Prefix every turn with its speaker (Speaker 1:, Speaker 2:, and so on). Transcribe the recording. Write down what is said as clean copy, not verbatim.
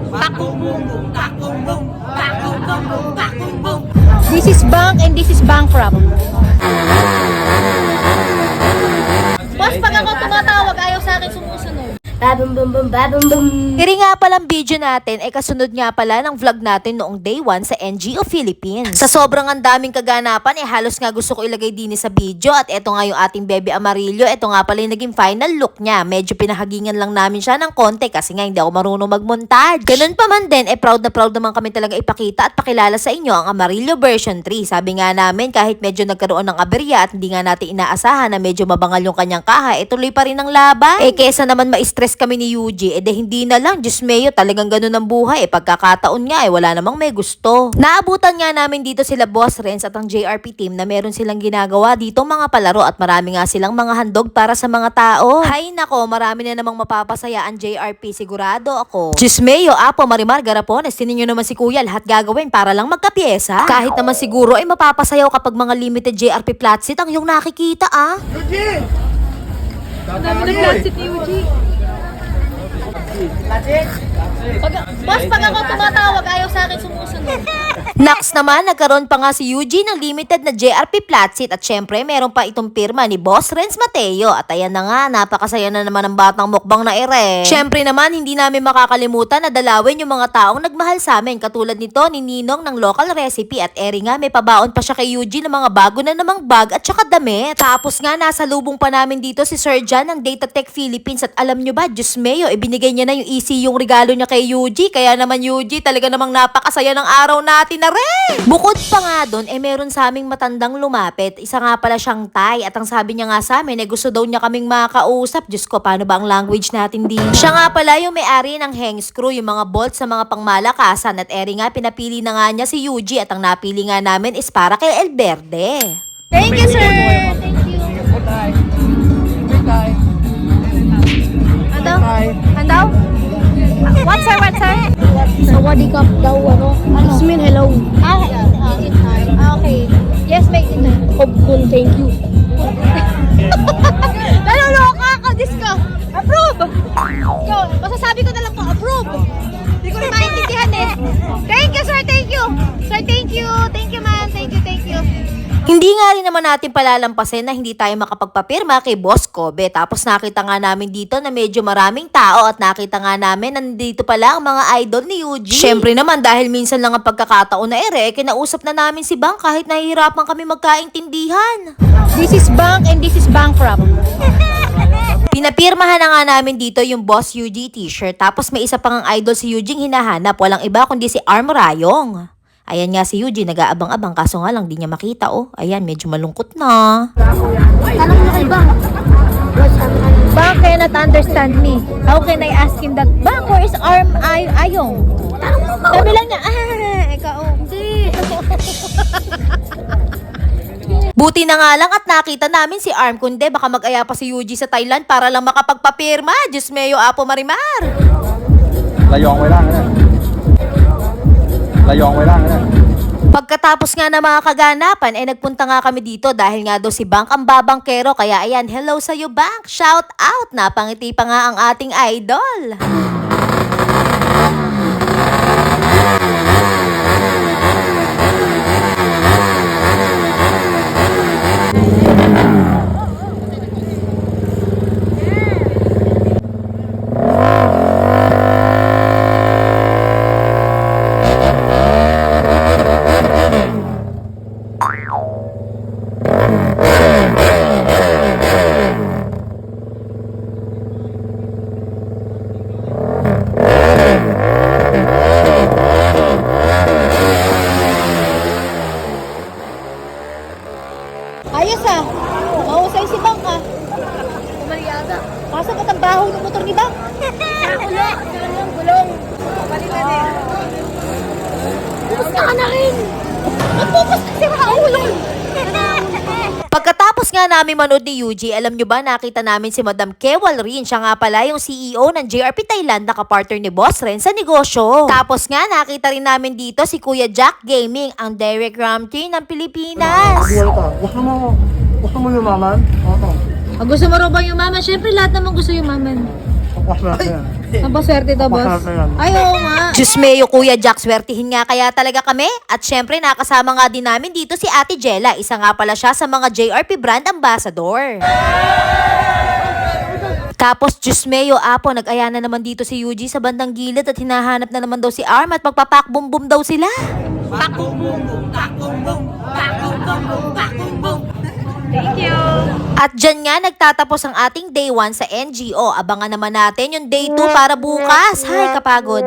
Speaker 1: Bak boom boom boom, bak boom boom, bak boom boom boom, bak boom boom.
Speaker 2: This is bank and this is bankrupt. Boss, pag ako tumatawag, ayaw sa akin sumusunod.
Speaker 3: Babum bum bum babum bum.
Speaker 2: Kiri nga palang video natin ay kasunod nga pala ng vlog natin noong day 1 sa NGO Philippines. Sa sobrang ang daming kaganapan, halos nga gusto ko ilagay din sa video at eto nga yung ating Bebe Amarillo. Eto nga pala yung naging final look niya. Medyo pinahagingan lang namin siya ng konti kasi nga hindi ako marunong magmontage. Ganun pa man din, proud na proud naman kami talaga ipakita at pakilala sa inyo ang Amarillo version 3. Sabi nga namin kahit medyo nagkaroon ng aberya at hindi nga natin inaasahan na medyo mabangal yung kanyang kaha, tuloy pa rin ang laban. Kesa naman ma-stress kami ni Yuji, hindi na lang, Diyos mayo, talagang ganun ang buhay. Pagkakataon nga, wala namang may gusto. Naabutan nga namin dito sila Boss Renz at ang JRP team na meron silang ginagawa dito mga palaro at marami nga silang mga handog para sa mga tao. Hay nako, marami na namang mapapasaya ang JRP, sigurado ako. Diyos mayo, Apo, Marimar, Garapones, tininyo naman si Kuya, lahat gagawin para lang magkapiesa. Kahit naman siguro ay mapapasayaw kapag mga limited JRP flat seat ang yung nakikita
Speaker 1: Dami na flat seat ni Yuji.
Speaker 2: Boss, pag ako tumatawag, ayaw sa akin sumusunod. Next naman, nagkaroon pa nga si Yuji ng limited na JRP flat seat at syempre meron pa itong pirma ni Boss Renz Mateo. At ayan na nga, napakasaya na naman ng batang mukbang na ere. Syempre naman, hindi namin makakalimutan na dalawin yung mga taong nagmahal sa amin. Katulad nito ni Ninong ng local recipe at ere nga, may pabaon pa siya kay Yuji ng mga bago na namang bag at saka damit. Tapos nga, nasa lubong pa namin dito si Sir Jan ng Datatech Philippines at alam nyo ba, Diyos mayo, ibinigay niya na yung easy yung regalo niya kay Yuji. Kaya naman Yuji, talaga namang napakasaya ng araw natin na rin. Bukod pa nga doon, meron sa aming matandang lumapit. Isa nga pala siyang Thai at ang sabi niya nga sa amin, gusto daw niya kaming makakausap. Diyos ko, paano ba ang language natin din? Siya nga pala yung may-ari ng hang screw, yung mga bolts sa mga pangmalakasan at nga, pinapili na nga niya si Yuji at ang napili nga namin is para kay El Verde. Thank you, sir! Thank you. Ano? What, sir? What, sir?
Speaker 3: Sawadee ka daw ano? It mean hello.
Speaker 2: Okay. Yes, make it.
Speaker 3: Hopkun, thank you.
Speaker 2: Naloloka ka, disco. Approve! Go, masasabi ko na lang po, approve. Hindi ko rin maintindihan Thank you, sir. Thank you. Sir, thank you. Thank you, ma'am. Thank you, thank you. Hindi nga rin naman natin palalampasin na hindi tayo makapagpapirma kay Boss Kobe. Tapos nakita nga namin dito na medyo maraming tao at nakita nga namin na nandito pala ang mga idol ni Yuji. Siyempre naman dahil minsan lang ang pagkakataon na kinausap na namin si Bang kahit nahihirapan kami magkaintindihan. This is Bang and this is bankrupt. Pinapirmahan na nga namin dito yung Boss Yuji t-shirt. Tapos may isa pang ang idol si Yuji hinahanap. Walang iba kundi si Arm Rayong. Ayan nga si Yuji, nag-aabang-abang kaso nga lang di niya makita Ayan, medyo malungkot na.
Speaker 3: Tanong mo kay Bang.
Speaker 2: Bang cannot understand me. How can I ask him that? Bang, where is Arm Ayong?
Speaker 3: Tanong mo ba?
Speaker 2: Sabi lang niya, ikaw.
Speaker 3: Hindi.
Speaker 2: Buti na nga lang at nakita namin si Arm, kundi baka mag-aya pa si Yuji sa Thailand para lang makapagpapirma. Diyos mayo, Apo Marimar.
Speaker 4: Layong lang Layong lang
Speaker 2: Pagkatapos nga ng mga kaganapan, nagpunta nga kami dito dahil nga daw si Bank ang babangkero. Kaya ayan, hello sa'yo Bank, shout out, napangiti pa nga ang ating idol. Ayos mahusay si Bang
Speaker 3: Umaliaga.
Speaker 2: Kaso ba't ang baho ng motor ni Bang?
Speaker 3: Gulong. Kumusta ka na rin?
Speaker 2: Magpupas na si Raul! Pagkatapos nga namin manood ni Yuji, alam nyo ba nakita namin si Madam Kewal rin. Siya nga pala yung CEO ng JRP Thailand na kapartner ni Boss Renz sa negosyo. Tapos nga nakita rin namin dito si Kuya Jack Gaming, ang direct Ramsey ng Pilipinas.
Speaker 4: Gusto mo yumaman? Oo.
Speaker 2: Gusto mo rin ba yumaman? Siyempre lahat naman gusto yumaman.
Speaker 4: Pakwas natin.
Speaker 3: Napaswerte to, boss.
Speaker 4: Maswerte yan.
Speaker 3: Ay, oo nga.
Speaker 2: Diyos meyo, Kuya Jack, swertihin nga kaya talaga kami. At syempre, nakasama nga din namin dito si Ate Jella. Isa nga pala siya sa mga JRP brand ambassador. Tapos, Diyos meyo, Apo, nag-aya na naman dito si Yuji sa bandang gilid at hinahanap na naman daw si Arm at magpapakbum-bum daw sila.
Speaker 1: Pak bum bum bum, pak bum bum, pak bum bum bum, pak bum bum.
Speaker 2: At dyan nga nagtatapos ang ating day 1 sa NGO. Abangan naman natin yung day 2 para bukas. Hay, kapagod.